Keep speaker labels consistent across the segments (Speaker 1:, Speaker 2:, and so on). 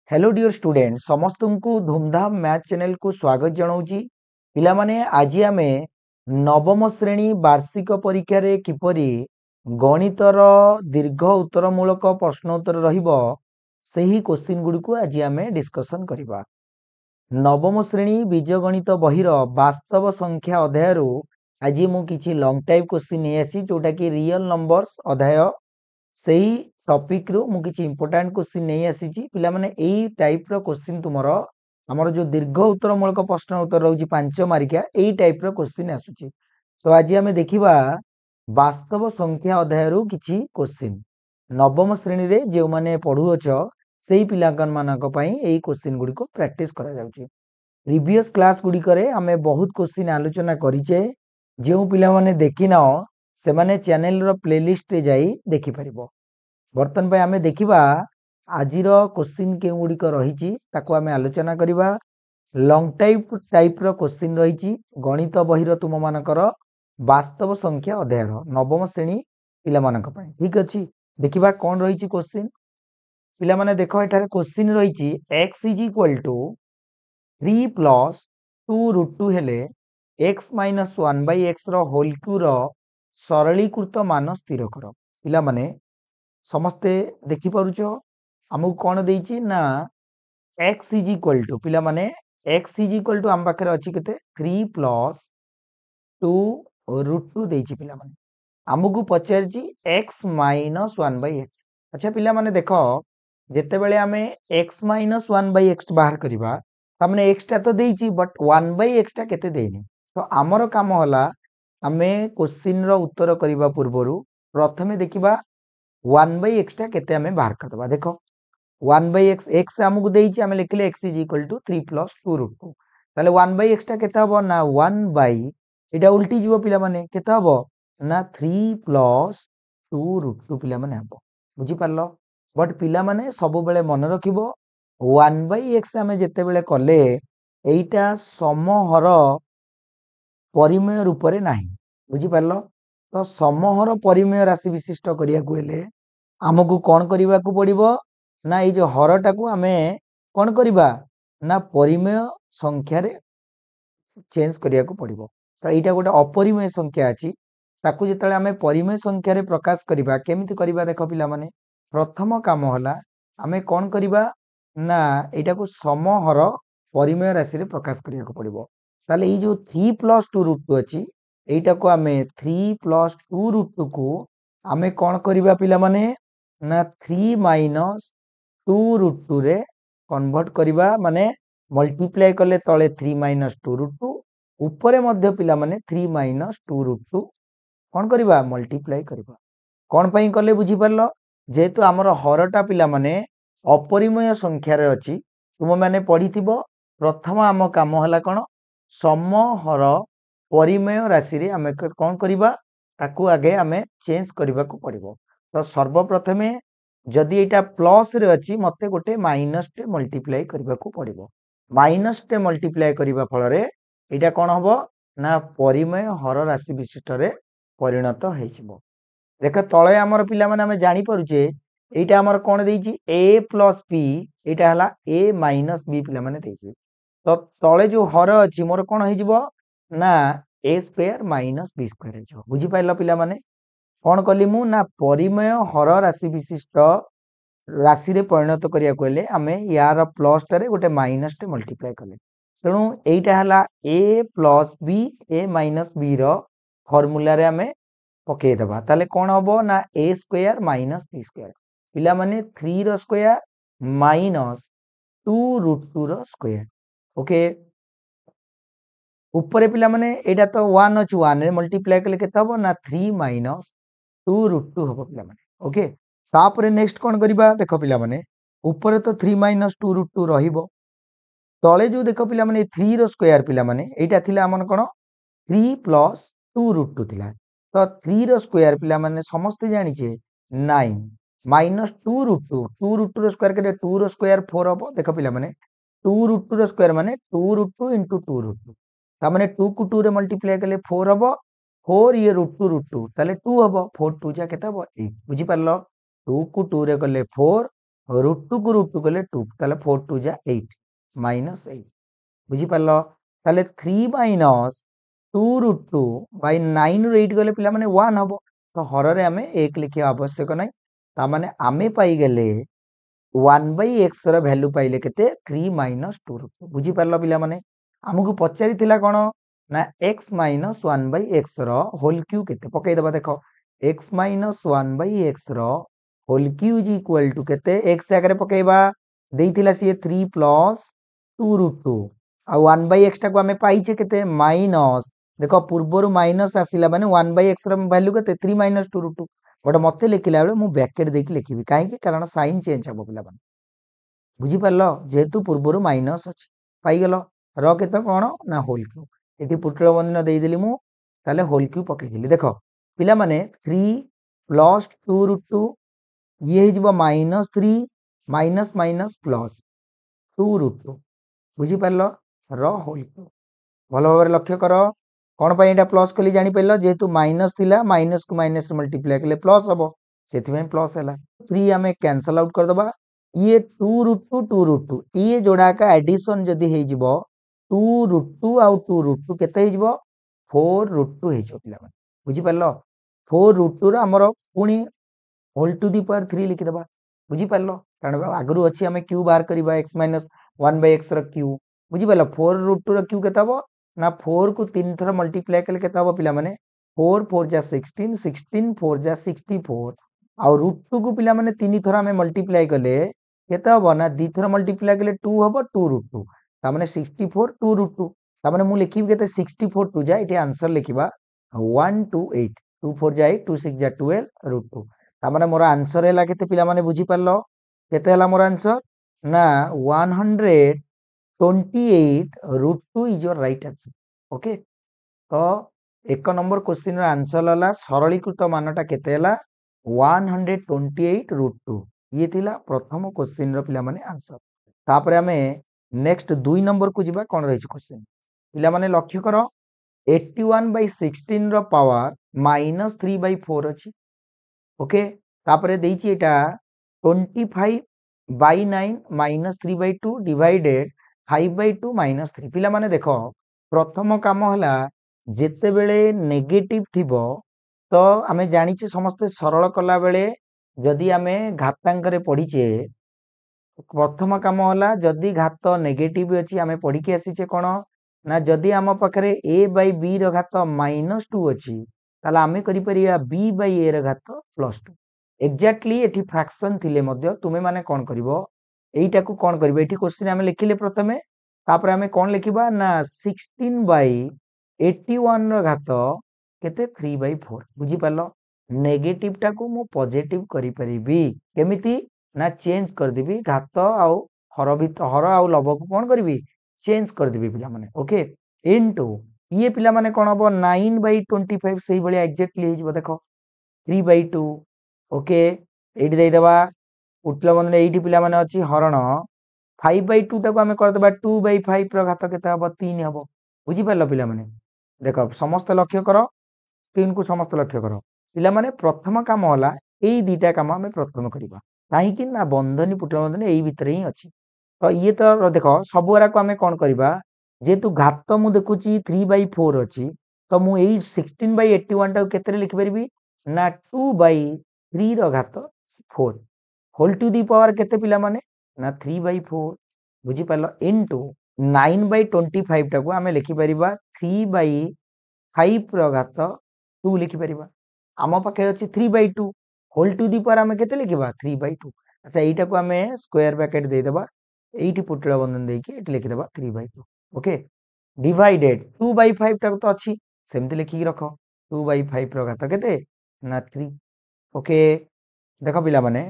Speaker 1: Hello dear student समस्त को धूमधाम मैथ चैनल को स्वागत जनाऊँगी पिला माने आज आमे नवम श्रेणी वार्षिक परीक्षा रे किपरि गणितर दीर्घ उत्तरमूलक प्रश्न उत्तर रहिबो सही क्वेश्चन गुडी को आज आमे डिस्कशन करिबा। नवम श्रेणी बीजगणित बहिर वास्तव संख्या अध्याय रु आज मु किछि लॉन्ग टाइप क्वेश्चन नै आसी जोटा कि रियल नंबर्स अध्याय सही टॉपिक रु मु किछि इंपोर्टेंट क्वेश्चन नै आसी पिला माने एई टाइप रो क्वेश्चन तुमरो हमर जो दीर्घ उत्तरमूलक प्रश्न उत्तर रहउची 5 मार्किया एई टाइप रो क्वेश्चन आसुची। तो आज हमें देखिबा वास्तव संख्या अध्याय रु किछि क्वेश्चन नवम श्रेणी रे जे माने पढुअछ सेही पिलाकन मानक पई एई क्वेश्चन गुडी को प्रैक्टिस करा जाउची। प्रीवियस क्लास गुडी करे हमें बहुत क्वेश्चन आलोचना करिचे जेउ पिला माने देखिना से माने चैनल रो प्लेलिस्ट रे जाई देखि परिबो। बर्तन पे आमे देखिबा आजिर क्वेश्चन के गुडी को रहिची ताको आमे आलोचना करिबा। लॉन्ग टाइप रो क्वेश्चन रहिची गणित बहिर तुम मानकर वास्तव संख्या अध्याय नवम श्रेणी पिला मानक पई ठीक अछि। देखिबा कोन रहिची क्वेश्चन पिला माने देखो एठारे क्वेश्चन रहिची x = 3 + 2√2 हेले x - 1/x रो होल क्यू रो सरलीकृत मान स्थिर करो। पिला माने समस्ते देखि परुचो हमु कोन देइची ना x = पिला माने x = हम पाखरे अछि केते 3 + 2√2 देइची पिला माने हमकु पचारची x - 1/x। अच्छा पिला माने देखो जेते बेले हमें x - 1/x बाहर करिबा हमने x टा तो देइची बट 1/x टा केते देइनी। तो हमरो काम होला हमें क्वेश्चन रो उत्तर करिबा पूर्वरु प्रथमे देखिबा 1/x टा केते हमें बाहर करबा। देखो 1/x x हमकु देइची हमें लिखले x = 3 + 2√2 ताले 1/x टा केते हबो ना 1/ एटा उल्टी जीवो पिला माने केते हबो ना 3 + 2√2 पिला माने हबो बुझी पारलो। बट पिला माने सब बेले मन रखिबो 1/x हमें जेते बेले कले एइटा समहर परिमेय रूप रे नाही बुझी पारलो। तो समहर परिमेय राशि विशिष्ट करिया को हेले हमकु कोन करिबा को पड़िबो ना ए जो हरटा को हमें कोन करिबा ना परिमेय संख्या रे चेंज करिया को पड़िबो। तो एइटा गोटे अपरिमेय संख्या अछि ताकू जेतले हमें परिमेय संख्या रे प्रकाश करिबा केमिति करिबा देखो पिला माने प्रथम काम होला हमें कोन करिबा ना एटा को समहर परिमेय राशि रे प्रकाश करिया को पड़िबो। ताले ई जो 3 + 2√2 अछि एइटा को हमें 3 + 2√2 को हमें कोन करिबा पिला माने ना 3 - 2√2 रे कन्वर्ट करिबा माने मल्टीप्लाई करले तळे 3 - 2√2 ऊपरे मध्य पिला माने 3 - 2√2 कोन करिबा मल्टीप्लाई करिबा। कोन पई कले बुझी परलो जेहेतु हमर हरटा पिला माने अपरिमेय संख्या रे अछि तुम माने पढिथिबो प्रथम हम काम हला कोन समहर परिमेय राशि रे हमें कोन करिबा ताकू आगे हमें चेंज करिबा को पड़िबो। तो सर्वप्रथमे जदि एटा प्लस रे अछि मते गोटे माइनस टे मल्टीप्लाई करिबा को पड़िबो। माइनस टे मल्टीप्लाई करिबा फल रे एटा कोन हबो ना परिमेय हर राशि विशिष्ट रे परिणत हेजिबो। देख तळे हमर पिला माने हमें जानि परुचे एटा हमर कोन देइची a + b एटा हला a - b पिला माने देइची। तो तळे जो हर अछि मोर कोन हेजिबो ना a² - b² हेजिबो बुझी पाइलो पिला माने कोन कली मु ना परिमेय हर राशि विशिष्ट राशि रे परिणत करिया कोले हमें यार प्लस टारे गोटे माइनस टे मल्टीप्लाई कले तेणु एइटा हला a + b a - b रो फार्मूला रे हमें पके दबा ताले कोन हबो ना a² - b² पिला माने 3 रो स्क्वायर माइनस 2√2 रो स्क्वायर ओके। ऊपर पिला माने एटा तो 1 अछि 1 रे मल्टीप्लाई कले केते हबो ना 3 - 2√2 हबो पिला माने ओके। तापरे नेक्स्ट कोन करिबा देखो पिला माने ऊपर तो 3 - 2√2 रहिबो तळे जो देखो पिला माने 3 रो स्क्वायर पिला माने एटा थिला हमन कोन 3 + 2√2 थिला। तो 3 रो स्क्वायर पिला माने समस्त जानि छे 9 - 2√2 2√2 रो स्क्वायर केते 2 रो स्क्वायर 4 हबो देखो पिला माने 2√2 रो स्क्वायर माने 2√2 * 2√2 ता माने 2 को 2 रे मल्टीप्लाई कले 4 हबो 4 ये √2 ताले 2 हबो 4 2 जा केते हबो 8 बुझी पारलो 2 को 2 रे कले 4 √2 को √2 2 ताले 4 2 जा 8 -8 बुझी पारलो ताले 3 माइनस 2 √2 बाय 9 ରୁ 8 गले पिला माने 1 हबो तो हर रे हमें 1 लिखिया आवश्यक नै ता माने आमे पाई गेले 1/x ର भ्यालु पाइले केते 3 - 2 बुझी पारलो पिला माने हमकु पचारि थिला कोन ना x - 1/x ର होल क्यू केते पकई दबा देखो x - 1/x ର whole cube is equal to केते x आगरे पकेबा देइथिला सी 3 + 2 √2 आ 1/x टाको हमें पाइचे केते माइनस देखो पूर्वरु माइनस आसिला माने 1/x ର वैल्यू केते 3 - 2 √2 बट मते लिखिला बेले मु ब्रैकेट देकी लिखिबी काहे कि कारण साइन चेंज हबो पिला बन बुझी पारलो जेतु पूर्वरु माइनस अछि पाई गेलो र केते कोन ना होल क्यू एटी पुटल बंधन देई देली मु ताले होल क्यू पकई देली देखो पिला माने 3 + 2 √2 ये हिजबो -3 माइनस माइनस प्लस 2 √2 बुझी पारलो र होल क्यू भलो भाबरे लक्ष्य करो कोन पई एटा प्लस कली जानि पेलो जेतु माइनस थिला माइनस को माइनस मल्टीप्लाई कले प्लस हबो सेति में प्लस हैला 3 हमें कैंसल आउट कर दबा ये 2 √2 2 √2 ये जोड़ा का एडिशन जदी हे जिवो 2 √2 आउ 2 √2 केते हे जिवो 4 √2 हे जिवो पिला माने बुझी पारलो 4 √2 रा हमरो पुनी होल टू दी पावर 3 लिखि दबा बुझी पारलो कारण आगरु अछि हमें क्यू बार करबा x - 1/x ର क्यू बुझी पारलो 4 √2 ର क्यू केते हबो ना 4 को 3 थरा मल्टीप्लाई कले केते हबो पिला माने 4 4 जा 16 16 4 जा 64 आ √2 को पिला माने 3 थरा में मल्टीप्लाई कले केते हबो ना 2 थरा मल्टीप्लाई कले 2 हबो 2 √2 ता माने 64 2 √2 ता माने मु लिखिबी केते 64 2 जा एटी आंसर लिखिबा 128 2 4 जा 8 2 6 जा 12 √2 ता माने मोर आंसर हैला केते पिला माने बुझी पारलो केते हैला मोर आंसर ना 128 √2 is your right answer okay तो एक नंबर क्वेश्चन रा आंसर हला सरलीकृत मानटा केते हला 128 √2 ये थिला प्रथम क्वेश्चन रो पिला माने आंसर तापरे हमें नेक्स्ट 2 नंबर को जिबा कोन रहिछ क्वेश्चन पिला माने लक्ष्य करो 81/16 रो पावर -3/4 अछि ओके तापरे देइछि एटा 25/9 -3/2 डिवाइडेड 5/2 -3 पिला माने देखो प्रथम काम हला जेते बेले नेगेटिव थिबो तो हमें जानिचे समस्त सरल कला बेले जदी हमें घातांक रे पढिचे प्रथम काम हला जदी घात नेगेटिव अछि हमें पढि के आसीचे कोन ना जदी हम पाखरे a/b रो घात -2 अछि ताला हमें करि परिया b/a रो घात +2 एग्जैक्टली एठी फ्रैक्शन थिले मध्य तुमे माने कोन करिवो एइटा को कोन करिवो एठी क्वेश्चन हमें लिखिले प्रथमे तापर हमें कोन लिखिबा ना 16/81 रो घात केते 3/4 बुझी पालो नेगेटिव टा को मु पॉजिटिव करि परिबी केमिति ना चेंज कर देबी घात आउ हर आउ लब को कोन करबी चेंज कर देबी पिला माने ओके इनटू ये पिला माने कोन हबो 9/25 सही बळिया एग्जैक्टली हे जिवो देखो 3/2 ओके एठी देई दबा उठला बंधन एठी पिला माने अछि हरण 5/2 टाको हमें कर दबा 2/5 रो घात केते हबो 3 हबो बुझी पारलो पिला माने देखो समस्त लक्ष्य करो स्क्रीन को समस्त लक्ष्य करो पिला माने प्रथम काम होला एई दीटा काम हमें प्रथम करिबा काहे कि ना बंधनी पुटल बंधनी एई भितरे ही अछि तो ये तो देखो सबुरा को हमें कोन करिबा जेतु घात मु देखुची 3/4 अछि तो मु एई 16/81 टाको केतरे लिखि परिबी ना 2/3 रो घात 4 होल टू दी पावर केते पिला माने ना 3/4 बुझी पारलो इनटू 9/25 टाको हमें लिखि परिबा 3/5 रो घात 2 लिखि परिबा आम पाखे अछि 3/2 होल टू दी पावर हमें केते लिखिबा 3/2 अच्छा एइटा को हमें स्क्वायर ब्रैकेट दे देबा एइठी पुटला बंधन देकी एठी लिखि देबा 3/2 ओके डिवाइडेड 2/5 टाको तो अछि सेमति लिखि रखो 2/5 रो घात केते ना 3 ओके देखो पिला माने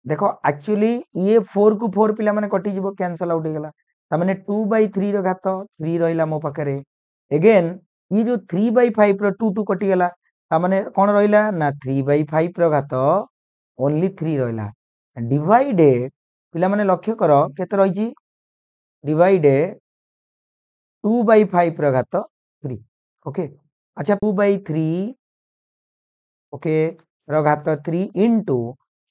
Speaker 1: देखो एक्चुअली ये 4 को 4 पिला माने कटि जिवो कैंसल आउट हे गेला त माने 2/3 रो घात 3 रहिला मो पाखरे अगेन ये जो 3/5 रो 2 कटि गेला त माने कोन रहिला ना 3/5 रो घात ओनली 3 रहिला डिवाइडेड पिला माने लक्ष्य करो केते रहिजी डिवाइडेड 2/5 रो घात 3 ओके अच्छा 2/3 ओके रो घात 3 इनटू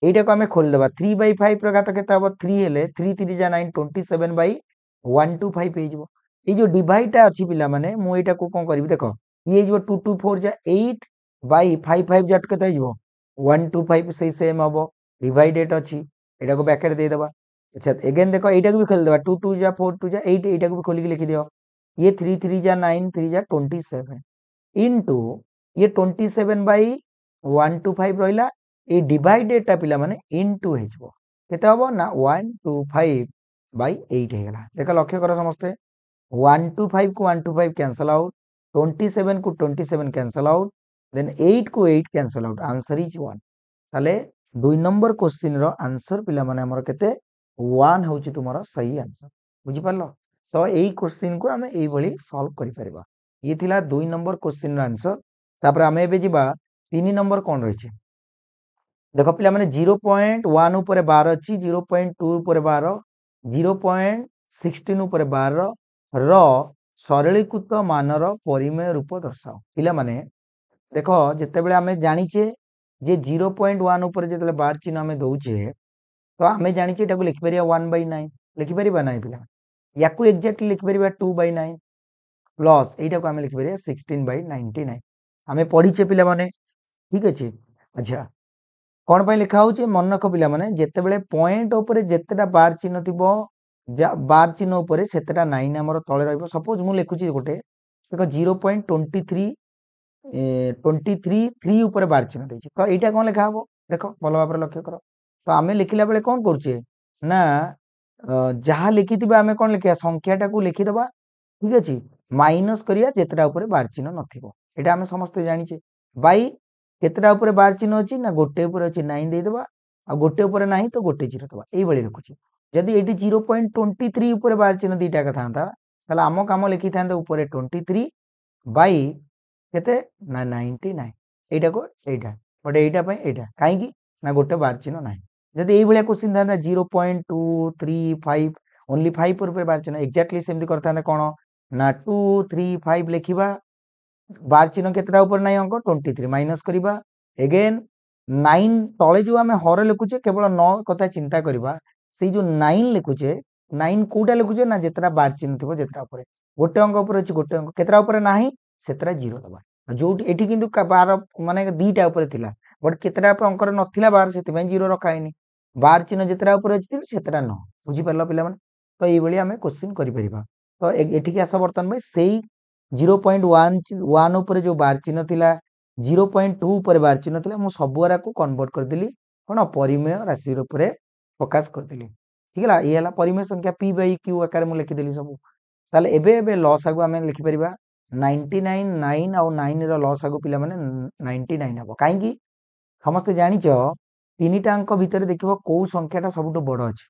Speaker 1: এইটা को आमे खोल देबा 3/5 रो घात केते हबो 3 हेले 3 3 जा 9 27/125 हे जिवो ए जो डिवाइड टा अछि पिला माने मु एटा को कोन करबी देखो ये जिवो 2 2 4 जा 8/5 5 जा केते हे जिवो 125 सही सेम हबो डिवाइडेड अछि एटा को ब्रैकेट दे देबा अच्छा अगेन देखो एटा को भी खोल देबा 2 2 जा 4 2 जा 8 एटा को भी खोल के लिख दियो ये 3 3 जा 9 3 जा 27 इनटू ये 27/125 रहिला ए डिवाइडेड टा पिला माने इनटू हे जिवो केते हबो ना 125/8 हे गेला देखो लक्ष्य करो समस्ते 125 को 125 कैंसिल आउट 27 को 27 कैंसिल आउट देन 8 को 8 कैंसिल आउट आंसर इज 1 ताले 2 नंबर क्वेश्चन रो आंसर पिला माने हमर केते 1 होची तुमरो सही आंसर बुझी पारलो तो एई क्वेश्चन को हमें एई भली सॉल्व करि परिबा ये थिला 2 नंबर क्वेश्चन रो आंसर तापर हमें एबे जिबा 3 नंबर कोन रहिছে देखो पिला माने 0.1 ऊपर 12 अछि 0.2 ऊपर 12 0.16 ऊपर 12 रो सरलीकृत मानर परिमेय रूप दर्शाओ पिला माने देखो जते बेले हमें जानिचे जे 0.1 ऊपर जते 12 चिन्ह हमें दउचे तो हमें जानिचे एटा को लिखि परिया 1/9 लिखि परिबा नै पिला याकू एग्जैक्टली लिखि परिबा 2/9 प्लस एटा को हमें लिखि परिया 16/99 हमें पढिचे पिला माने ठीक अछि अच्छा कोन पय लिखा होचे मन रख पिला माने जते बेले पॉइंट ऊपर जतेटा बार चिन्ह थिबो बार चिन्ह ऊपर सेतेटा 9 हमर तळे रहइबो सपोज मु लिखुची गोटे देखो 0.23 23 3 ऊपर बार चिन्ह देछि तो एटा कोन लिखा हबो देखो भलो भाबरे लक्ष्य करो तो हमें लिखिला बेले कोन करछे ना जहा लिखितिबा हमें कोन लिखिया संख्याटा को लिखि दबा ठीक अछि माइनस करिया जेतरा ऊपर बार चिन्ह नथिबो एटा हमें समस्त जानिचे बाई केतरा ऊपर बार चिन्ह अछि ना गोटे ऊपर अछि 9 दे देबा आ गोटे ऊपर नाही तो गोटे 0 दबा एई बळी लिखुची जदी एटी 0.23 ऊपर बार चिन्ह दीटा का थांता तले आमो काम लिखि थांते ऊपर 23 बाई केते ना 99 एटा को एटा बट एटा पय एटा काहे की ना गोटे बार चिन्ह नाही जदी एई बळिया क्वेश्चन थांता 0.235 ओनली 5 ऊपर बार चिन्ह एग्जैक्टली सेमती करथांते कोन ना 235 लिखिबा बार चिन्ह केतरा ऊपर नाही अंक 23 माइनस करिबा अगेन 9 तळे जो हमें हर लिखुचे केवल 9 कथा चिंता करिबा सेई जो 9 लिखुचे 9 कोटा लिखुचे ना जेतरा बार चिन्ह थिबो जेतरा ऊपर गोटे अंक ऊपर अछि गोटे अंक केतरा ऊपर नाही सेतरा 0 दबा जो एठी किंतु बार माने दीटा ऊपर थिला बट केतरा अंकर नथिला बार सेति पय 0 रखाइनी बार चिन्ह जेतरा ऊपर अछि सेतरा न बुझी परलो पिला माने तो एई बळी हमें क्वेश्चन करि परिबा तो एठी के आसा बर्तन भाई सेई 0.1 ऊपर जो बार चिन्ह थिला 0.2 ऊपर बार चिन्ह थिला मु सबुरा को कन्वर्ट कर दिली कोन परिमेय राशि ऊपर प्रकाश कर दिली ठीक है ये हला परिमेय संख्या p बाय q आकार मु लिखि देली सब ताले एबे लसागु हमें लिखि परिबा 99 9 और 9 रो लसागु पिला माने 99 हबो काहे की समस्त जानिचो तीनिटा अंक भितर देखिबो को संख्याटा सबटु बड़ अछि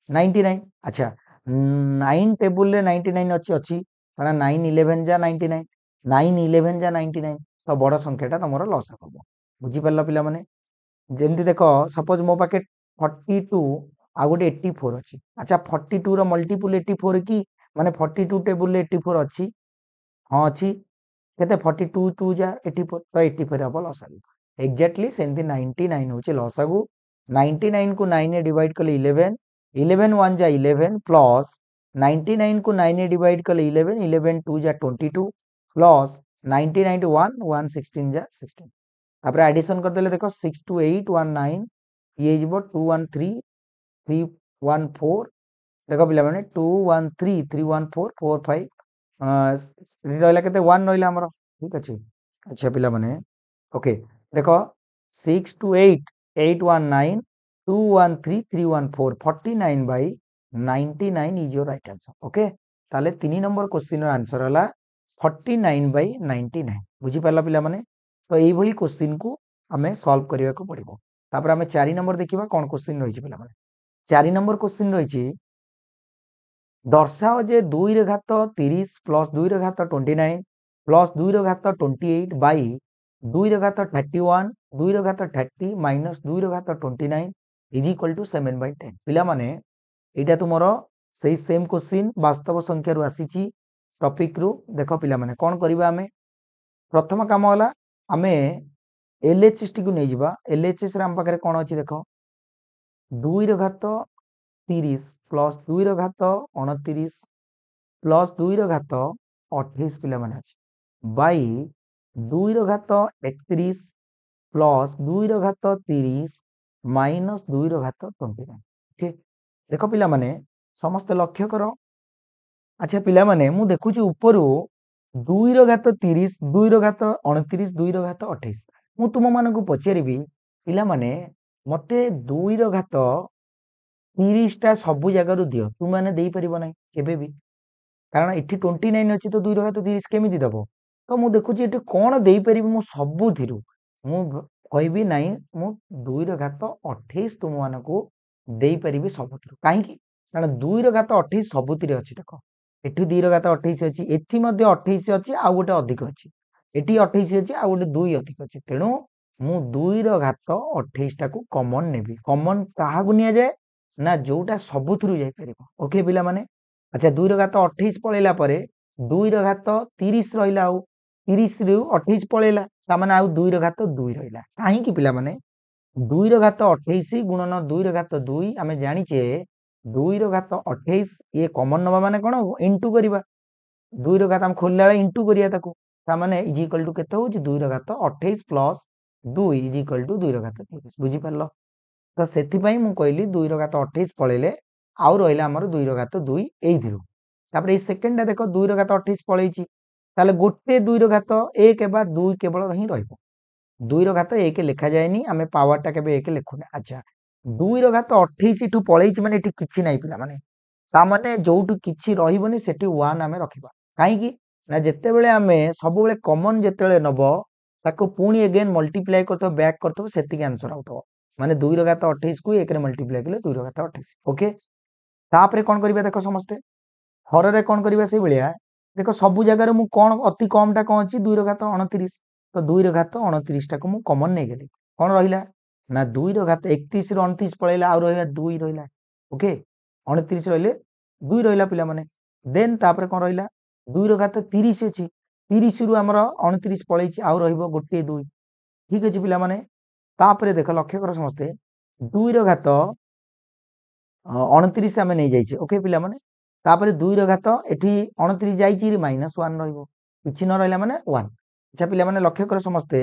Speaker 1: 99 अच्छा 9 टेबुल रे 99 अछि माने 9 11 जा 99 9 11 जा 99 तो बड़ संख्याटा तमरो लॉस हबो बुझी परला पिला माने जेमति देखो सपोज मो पाके 42 आ गोटे 84 अछि अच्छा 42 रो मल्टीपल 84 की माने 42 टेबुल रे 84 अछि हां अछि केते 42 2 जा 84 तो 84 हबो लसागु एग्जैक्टली सेमति 99 होचे लसागु 99 को 9 ए डिवाइड करले 11 11 1 जा 11 प्लस 99 को 9 ए डिवाइड करले 11 11 2 जा 22 प्लस 99 to 1 116 जा 16 तापर एडिशन कर देले देखो 6 to 8 19 ये जिवो 213 314 देखो पिला माने 213 314 45 रहला केते 1 रहला हमरो ठीक अछि अच्छा पिला माने ओके देखो 6 to 8 819 213 314 49 by 99 is your right answer okay ताले 3 नंबर क्वेश्चन रो आंसर हला 49/99 बुझी पाला पिला माने तो एई भली क्वेश्चन को हमें सॉल्व करिया को पड़िबो तापर हमें 4 नंबर देखिबा कोन क्वेश्चन रहिछि पिला माने 4 नंबर क्वेश्चन रहिछि दर्शाओ जे 2 रे घात 30 प्लस 2 रे घात 29 प्लस 2 रे घात 28 बाई 2 रे घात 31 2 रे घात 30 माइनस 2 रे घात 29 इज इक्वल टू 7/10 पिला माने एटा तुमरो सही सेम क्वेश्चन वास्तव संख्या रु आसीची टॉपिक रु देखो पिला माने कोन करबा हमें प्रथम काम होला हमें एलएचएस टी को नै जिबा एलएचएस रे हम पाखरे कोन अछि देखो 2 ର ଘାତ 30 ପ୍ଲସ୍ 2 ର ଘାତ 29 ପ୍ଲସ୍ 2 ର ଘାତ 28 ପିଲାମାନେ ଅଛି ବାଇ 2 ର ଘାତ 31 ପ୍ଲସ୍ 2 ର ଘାତ 30 ମାଇନସ୍ 2 ର ଘାତ 29। ଠିକ ଦେଖ ପିଲାମାନେ ସମସ୍ତେ ଲକ୍ଷ୍ୟ କର। ଆଚ୍ଛା ପିଲାମାନେ ମୁଁ ଦେଖୁଛି ଉପରୁ 2 ର ଘାତ 30 2 ର ଘାତ 29 2 ର ଘାତ 28 ମୁଁ ତୁମମାନଙ୍କୁ ପଚାରିବି ପିଲାମାନେ ମତେ 2 ର ଘାତ 30 ଟା ସବୁ ଜାଗାରୁ ଦିଅ ତୁମାନେ ଦେଇପାରିବ ନାହିଁ କେବେ ବି କାରଣ ଏଠି 29 ଅଛି ତ 2 ର ଘାତ 30 କେମିତି ଦବ ତ ମୁଁ ଦେଖୁଛି ଏଠି କଣ ଦେଇପାରିବି ମୁଁ ସବୁଥିରୁ ମୁଁ କହିବି ନାହିଁ ମୁଁ 2 ର ଘାତ 28 ତୁମମାନଙ୍କୁ ଦେଇପାରିବି ସବୁଥିରୁ କାହିଁକି କାରଣ 2 ର ଘାତ 28 ସବୁଥିରେ ଅଛି ଦେଖ ଏଠି 2 ର ଘାତ 28 ଅଛି ଏଠି ମଧ୍ୟ 28 ଅଛି ଆଉ ଗୋଟେ ଅଧିକ ଅଛି ଏଠି 28 ଅଛି ଆଉ ଗୋଟେ 2 ଅଧିକ ଅଛି ତେଣୁ ମୁଁ 2 ର ଘାତ 28 ଟାକୁ କମନ ନେବି କମନ କାହାକୁ ନିଆଯାଏ ନା ଯୋଉଟା ସବୁଥିରୁ ଯାଇପାରିବ ଓକେ ପିଲାମାନେ ଆଚ୍ଛା 2 ର ଘାତ 28 ପଳେଇଲା ପରେ 2 ର ଘାତ 30 ରହିଲା ଆଉ 30 ରୁ 28 ପଳେଇଲା ତାମାନେ ଆଉ 2 ର ଘାତ 2 ରହିଲା କାହିଁକି ପିଲାମାନେ 2 ର ଘାତ 28 ଗୁଣନ 2 ର ଘାତ 2 ଆମେ ଜାଣିଛେ 2 ର ଘାତ 28 ଇଏ କମନ ନବା ମାନେ କଣ ଇଣ୍ଟୁ କରିବା 2 ର ଘାତ ଆମେ ଖୋଲିଲା ବେଳେ ଇଣ୍ଟୁ କରିବା ତାକୁ ତାମାନେ ଇଜ ଇକ୍ୱାଲ ଟୁ କେତେ ହଉଛି 2 ର ଘାତ 28 ପ୍ଲସ୍ 2 ଇଜ ଇକ୍ୱାଲ ଟୁ 2 ର ଘାତ 30 ବୁଝିପାରିଲ ତ ସେଥିପାଇଁ ମୁଁ କହିଲି 2 ର ଘାତ 28 ପଳେଇଲେ ଆଉ ରହିଲା ଆମର 2 ର ଘାତ 2 ଏଇଥିରୁ ତାପରେ ଏଇ ସେକେଣ୍ଡଟା ଦେଖ 2 ର ଘାତ 28 ପଳେଇଛି ତାହେଲେ ଗୋଟେ 2 ର ଘାତ 1 ବା 2 କେବଳ ହିଁ ରହିବ 2 ର ଘାତ 1 ଲେଖା ଯାଏନି ଆମେ ପାୱାରଟା କେବେ 1 ଲେଖୁନା ଆଚ୍ଛା 2 ର ଘାତ 28 ଠୁ ପଳେଇଛି ମାନେ ଏଠି କିଛି ନାହିଁ ପିଲାମାନେ ତାମାନେ ଯୋଉଠୁ କିଛି ରହିବନି ସେଠି 1 ଆମେ ରଖିବା କାହିଁକି ନା ଯେତେବେଳେ ଆମେ ସବୁବେଳେ କମନ ଯେତେବେଳେ ନବ ତାକୁ ପୁଣି ଏଗେନ୍ ମଲ୍ଟିପ୍ଲାଏ କରିଥିବ ବ୍ୟାକ୍ କରିଥିବ ସେତିକି ଆନ୍ସର ଆଉଥିବ ମାନେ 2 ର ଘାତ 28 କୁ 1 ରେ ମଲ୍ଟିପ୍ଲାଏ କଲେ 2 ର ଘାତ 28 ଓକେ ତାପରେ କଣ କରିବା ଦେଖ ସମସ୍ତେ ହରରେ କଣ କରିବା ସେଇ ଭଳିଆ ଦେଖ ସବୁ ଜାଗାରେ ମୁଁ କଣ ଅତି କମ ଟା କଣ ଅଛି 2 ର ଘାତ 29 ତ 2 ର ଘାତ 29 ଟାକୁ ମୁଁ କମନ ନେଇଗଲି କଣ ରହିଲା ନା 2 ର ଘାତ 31 ରୁ 29 ପଳେଇଲା ଆଉ ରହିଲା 2 ରହିଲା ଓକେ 29 ରହିଲେ 2 ରହିଲା ପିଲାମାନେ ଦେନ୍ ତାପରେ କଣ ରହିଲା 2 ର ଘାତ 30 ଅଛି 30 ରୁ ଆମର 29 ପଳେଇଛି ଆଉ ରହିବ ଗୋଟିଏ 2 ଠିକ ଅଛି ପିଲାମାନେ ତାପରେ ଦେଖ ଲକ୍ଷ୍ୟ କର ସମସ୍ତେ 2 ର ଘାତ 29 ଆମେ ନେଇ ଯାଇଛେ ଓକେ ପିଲାମାନେ ତାପରେ 2 ର ଘାତ ଏଠି 29 ଯାଇଛି -1 ରହିବ କିଛି ନ ରହିଲା ମାନେ 1 ଆଚ୍ଛା ପିଲାମାନେ ଲକ୍ଷ୍ୟ କର ସମସ୍ତେ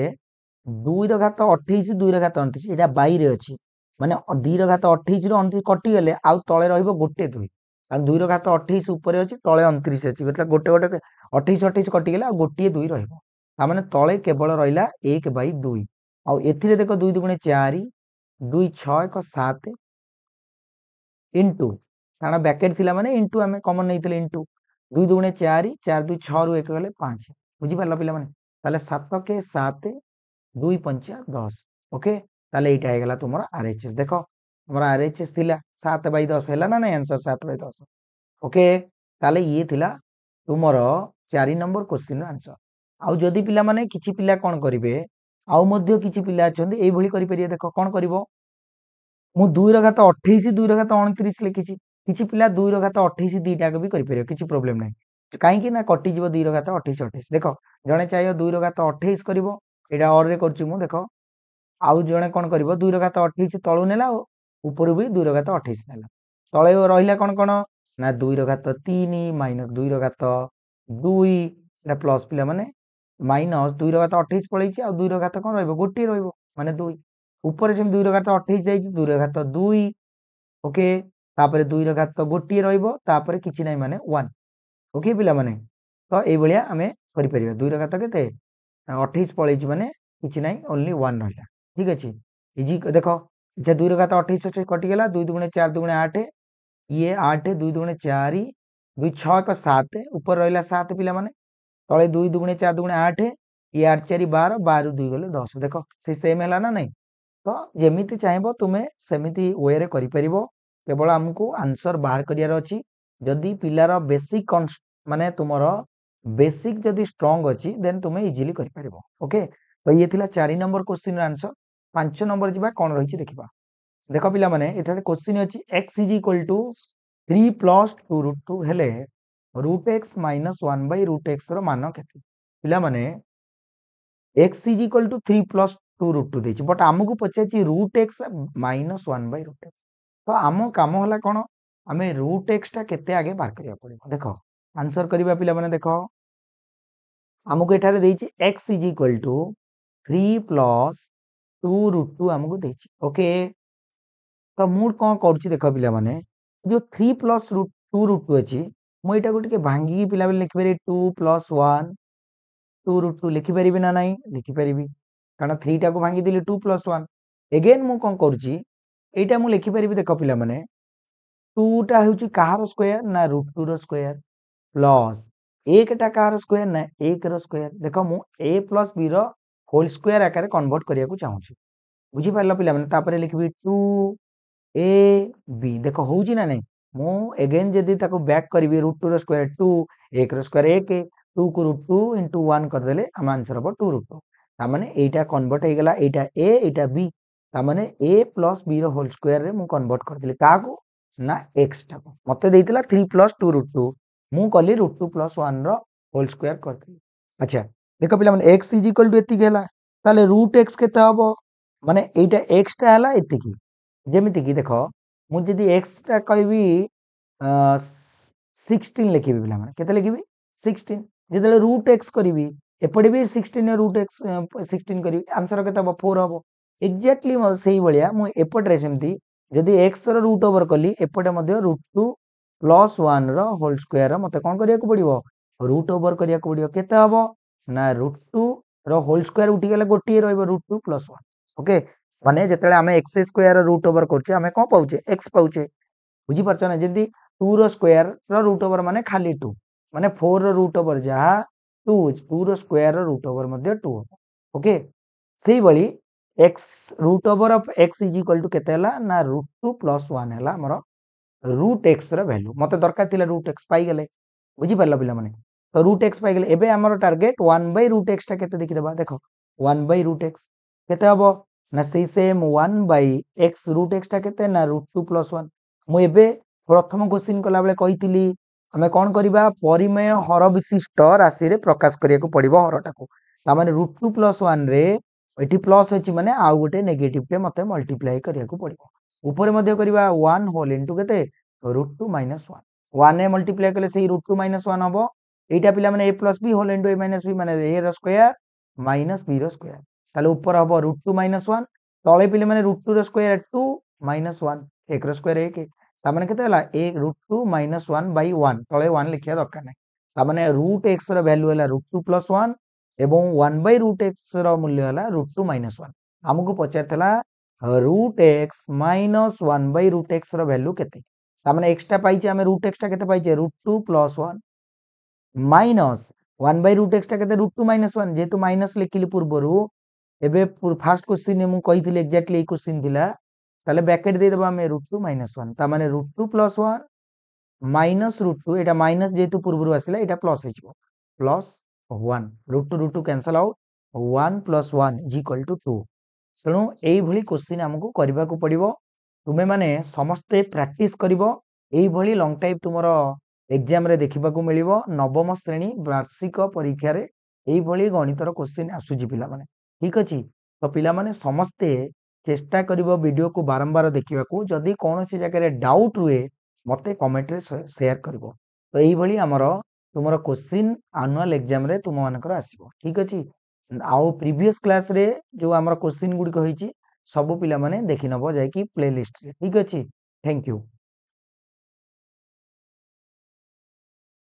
Speaker 1: 2 ର ଘାତ 28 2 ର ଘାତ 29 ଏଇଟା ବାଇରେ ଅଛି ମାନେ 2 ର ଘାତ 28 ରୁ 29 କଟିଗଲେ ଆଉ ତଳେ ରହିବ ଗୋଟେ 2 କାରଣ 2 ର ଘାତ 28 ଉପରେ ଅଛି ତଳେ 29 ଅଛି ଗୋଟେ ଗୋଟେ 28 28 କଟିଗଲେ ଆଉ ଗୋଟିଏ 2 ରହିବ ତାମାନେ ତଳେ କେବଳ ରହିଲା 1/2 ଆଉ ଏଥିରେ ଦେଖ 2 ଦୁଗୁଣେ 4 2 6 1 7 ଇଣ୍ଟୁ କାରଣ ବ୍ୟାକେଟ ଥିଲା ମାନେ ଇଣ୍ଟୁ ଆମେ କମନ ନେଇଥିଲେ ଇଣ୍ଟୁ 2 ଦୁଗୁଣେ 4 4 2 6 ରୁ 1 ଗଲେ 5 ବୁଝିପାରିଲ ପିଲାମାନେ ତାହେଲେ 7 କେ 7 2 5 10 ଓକେ ତାହେଲେ ଏଇଟା ହେଇଗଲା ତୁମର RHS ଦେଖ ଆମର RHS ଥିଲା 7/10 ହେଲା ନା ନାଇଁ ଆନ୍ସର 7/10 ଓକେ ତାହେଲେ ଇଏ ଥିଲା ତୁମର 4 ନମ୍ବର କ୍ୱେଶ୍ଚିନର ଆନ୍ସର ଆଉ ଯଦି ପିଲାମାନେ କିଛି ପିଲା କଣ କରିବେ ଆଉ ମଧ୍ୟ କିଛି ପିଲା ଅଛନ୍ତି ଏଇଭଳି କରିପାରିବେ ଦେଖ କଣ କରିବ ମୁଁ 2 ର ଘାତ 28 2 ର ଘାତ 29 ଲେଖିଛି କିଛି ପିଲା 2 ର ଘାତ 28 ଦିଟାକୁ ବି କରିପାରିବ କିଛି ପ୍ରୋବ୍ଲେମ ନାହିଁ କାହିଁକି ନା କଟିଯିବ 2 ର ଘାତ 28 28 ଦେଖ ଜଣେ ଚାହିଁବ 2 ର ଘାତ 28 କରିବ ଏଇଟା ଅର ରେ କରୁଛି ମୁଁ ଦେଖ ଆଉ ଜଣେ କଣ କରିବ 2 ର ଘାତ 28 ତଳୁ ନେଲା ଆଉ ଉପରୁ ବି 2 ର ଘାତ 28 ନେଲା ତଳେ ରହିଲା କଣ କଣ ନା 2 ର ଘାତ 3 ମାଇନସ 2 ର ଘାତ 2 ଏଟା ପ୍ଲସ ପିଲାମାନେ ମାଇନସ 2 ର ଘାତ 28 ପଳେଇଛି ଆଉ 2 ର ଘାତ କଣ ରହିବ ଗୋଟିଏ ରହିବ ମାନେ 2 ଉପରେ ସେମିତି 2 ର ଘାତ 28 ଯାଇଛି 2 ର ଘାତ 2 ଓକେ ତାପରେ 2 ର ଘାତ ଗୋଟିଏ ରହିବ ତାପରେ କିଛି ନାହିଁ ମାନେ 1 ଓକେ ପିଲାମାନେ ତ ଏଇଭଳିଆ ଆମେ କରିପାରିବା 2 ର ଘାତ କେତେ 28 ପଳେଇଛି ମାନେ କିଛି ନାହିଁ ଓନ୍ଲି 1 ରହିଲା ଠିକ ଅଛି ଇଜି ଦେଖ ଆଚ୍ଛା 2 ର ଘାତ 28 28 କଟିଗଲା 2 ଦୁଗୁଣେ 4 ଦୁଗୁଣେ 8 ଇଏ 8 2 ଦୁଗୁଣେ 4 2 6 1 7 ଉପରେ ରହିଲା 7 ପିଲାମାନେ ତଳେ 2 ଦୁଗୁଣେ 4 ଦୁଗୁଣେ 8 ଇଏ 8 4 12 12 ରୁ 2 ଗଲେ 10 ଦେଖ ସେ ସେମ ହେଲା ନା ନାଇଁ ତ ଯେମିତି ଚାହିଁବ ତୁମେ ସେମିତି ୱେରେ କରିପାରିବ କେବଳ ଆମକୁ ଆନ୍ସର ବାହାର କରିବାର ଅଛି ଯଦି ପିଲାର ବେସିକ ମାନେ ତୁମର ବେସିକ ଯଦି ଷ୍ଟ୍ରଙ୍ଗ ଅଛି ଦେନ୍ ତୁମେ ଇଜିଲି କରିପାରିବ ଓକେ ତ ଇଏ ଥିଲା 4 ନମ୍ବର କ୍ୱେଶ୍ଚିନର ଆନ୍ସର 5 ନମ୍ବର ଯିବା କଣ ରହିଛି ଦେଖିବା ଦେଖ ପିଲାମାନେ ଏଠାରେ କ୍ୱେଶ୍ଚିନ ଅଛି x is equal to 3 plus 2 root 2 ହେଲେ root x minus 1 by root x ର ମାନ କେତେ ପିଲାମାନେ x is equal to 3 plus 2 root 2 ଦେଇଛି ବଟ୍ ଆମକୁ ପଚାରିଛି root x minus 1 by root x तो आम काम होला कौन आम रूट एक्स टा केते आगे बाहर करिया पड़िबो देख आंसर करबा पिला माने देख आमको एठारे देइछि x is equal to 3 plus 2 root 2 आमको देइछि ओके तो मु कौन करूछि देख पिला माने जो 3 प्लस रूट 2 रूट 2 अछि मु एटा को टिके भांगी पिला बेले लिखि पारे 2 प्लस 1 2 रूट 2 लिखि परिबि ना नाही लिखि परिबि कारण 3 टा को भांगी दिले 2 प्लस 1 अगेन मु कौन करूछि एटा मु लिखि परिबि देख पिला माने 2 टा होछि कहार स्क्वायर ना रूट 2 रो स्क्वायर प्लस 1 टा कहार स्क्वायर ना 1 रो स्क्वायर देखो मु a प्लस b रो होल स्क्वायर आकार कन्वर्ट करिया को चाहूछि बुझी पारलो पिला माने तापरे लिखबि 2 a b देखो होउची ना नहीं मु अगेन जदी ताको बैक करबी रूट 2 रो स्क्वायर 2 1 रो स्क्वायर 1 2 को रूट 2 into 1 कर देले हम आंसर हो 2 रूट 2 ता माने एटा कन्वर्ट हे गेला एटा a एटा b ता माने a प्लस b रो होल स्क्वायर रे मु कन्वर्ट कर देली का को ना x टा को मते देइतला 3 प्लस 2 रूट 2 मु कली रूट 2 प्लस 1 रो होल स्क्वायर कर देली अच्छा देखो पिला माने x इज इक्वल टू एति गेला ताले रूट x केते हबो माने एटा x टा हला एति की जेमिति की देखो मु जदी x टा कहबी 16 लिखिबी पिला माने केते लिखिबी 16 जदले रूट x करबी एपडे भी 16 रूट x 16 करबी आंसर केते हबो 4 हबो एग्जैक्टली सेही बलिया मु एपडरे सेमती जदी x रो रूट ओवर कली एपडे मध्ये रूट 2 प्लस 1 रो होल स्क्वायर मते कोन करिया को पड़िबो रूट ओवर करिया को पड़िबो केते हबो ना रूट 2 रो होल स्क्वायर उठी गेले गोटी रहइबो रूट 2 प्लस 1 ओके माने जेतेले हमें x स्क्वायर रूट ओवर करछे हमें कोन पाउचे x पाउचे बुझी परछ ना जदी 2 रो स्क्वायर रो रूट ओवर माने खाली 2 माने 4 रो रूट ओवर जहा 2 रो स्क्वायर रो रूट ओवर मध्ये 2 ओके सेही बली x root over of x is equal to केते हला ना रूट 2 प्लस 1 हला हमरो रूट x रो वैल्यू मते दरकार थिला रूट x पाई गेले बुझी परला पिला माने तो रूट x पाई गेले एबे हमरो टारगेट 1 बाय रूट x टा केते देखि देबा देखो 1 बाय रूट x केते हबो ना सेही same 1 by x root x टा केते ना रूट 2 प्लस 1 मु एबे प्रथम क्वेश्चन कला बेले कहितली हमें कोन करिबा परिमेय हर विशिष्ट राशि रे प्रकाश करिया को पड़िबो हरटा को ता माने रूट 2 प्लस 1 रे एठी प्लस अछि माने आ गोटे नेगेटिव टे मते मल्टीप्लाई करिया को पड़िबो ऊपर मध्ये करिबा 1 होल इनटू केते रूट 2 माइनस 1 1 ए मल्टीप्लाई करले सेही रूट 2 माइनस 1 हबो एटा पिला माने a plus b whole into a minus b माने a रो स्क्वायर माइनस b रो स्क्वायर ताले ऊपर हबो रूट 2 माइनस 1 तळे पिले माने रूट 2 रो स्क्वायर 2 माइनस 1 1 रो स्क्वायर 1 ता माने केते हला 1 रूट 2 माइनस 1 बाय 1 तळे 1 लिखिया दरकार नै ता माने रूट x रो वैल्यू हला रूट 2 प्लस 1 एवं 1 बाय रूट x रो मूल्य हला रूट 2 माइनस 1 हमकु पचारतला root x minus 1 by root x रो वैल्यू केते ता माने x टा पाइचे हमें रूट x टा केते पाइचे root 2 plus 1 minus 1 by root x टा केते रूट 2 माइनस 1 जेतु माइनस लिखिली पूर्वरु एबे फर्स्ट क्वेश्चन मु कहितले एग्जैक्टली ए क्वेश्चन दिला ताले ब्रैकेट दे देबा हमें रूट 2 माइनस 1 ता माने रूट 2 प्लस 1 माइनस रूट 2 एटा माइनस जेतु पूर्वरु आसिला एटा प्लस हिजबो plus 1 root 2 cancel out 1 plus 1 is equal to 2 तेणु एई भली क्वेश्चन हमकु करबा को पड़िबो तुमे माने समस्ते प्रैक्टिस करिवो एई भली लॉन्ग टाइप तुमरो एग्जाम रे देखिबा को मिलिवो नवम श्रेणी वार्षिक परीक्षा रे एई भली गणितर क्वेश्चन आसुजी पिला माने ठीक अछि तो पिला माने समस्ते चेष्टा करिवो वीडियो को बारंबार देखिबा को जदी कोनोसी जगह रे डाउट हुए मते कमेंट रे शेयर करिवो तो एई भली हमरो तुमरो क्वेश्चन एनुअल एग्जाम रे तुम मानकर आसीबो ठीक अछि आउ प्रीवियस क्लास रे जो हमरो क्वेश्चन गुडी कहिछि सब पिला माने देखि नबो जाय कि प्लेलिस्ट रे ठीक अछि थैंक यू